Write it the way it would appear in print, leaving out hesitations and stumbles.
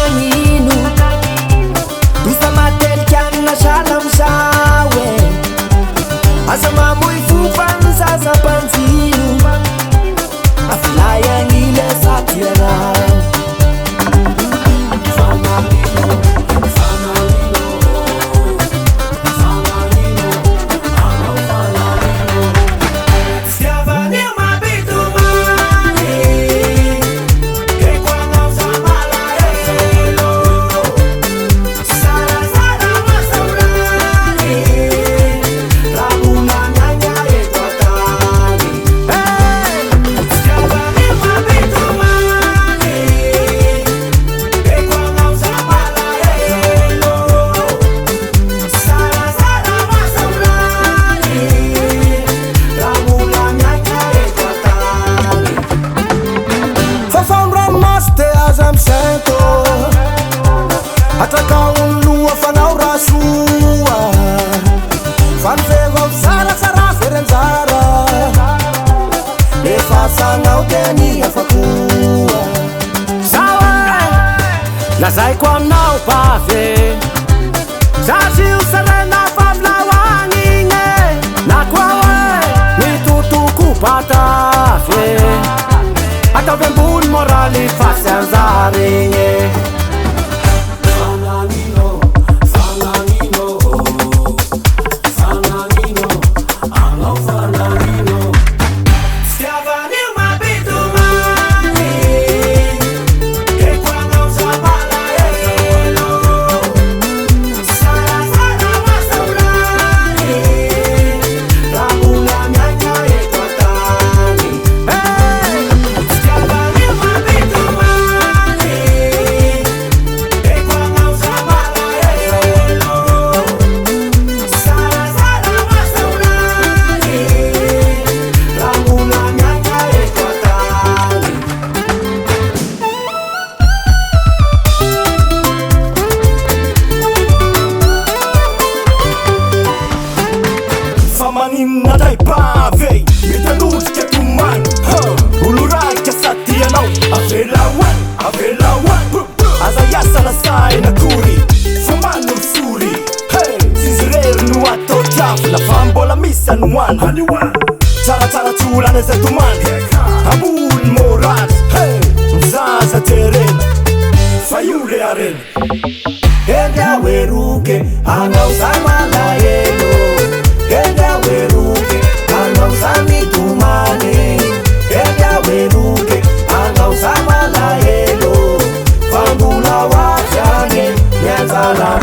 nagnino bisa matelikanina salamsawe asa mamoy fofany zazapanjino aflayagnile satiana atrakaonloa fanao rasoa fanivevao sarasara ferenjara efasanao teny afakoa saoe lazaiko aminao bave zazio sarena famlaoagnine na koa oe mitotoko batave ataovy ambony moraly fasy anjaregny Naday bave mitanodrika tomany olo raika sadianao avelawan aza iasa lasaina kory famano sory zizy rery no atao tiafina fa mbola misy anoany tsaratsara tsolana zay tomany ambony moraly mizaza terena fa io le arena enda oeroke anao zay malahelo enda oeroke anao zay mitomany enda oeroke anao zay malahelo fa mbola oavyany mianjara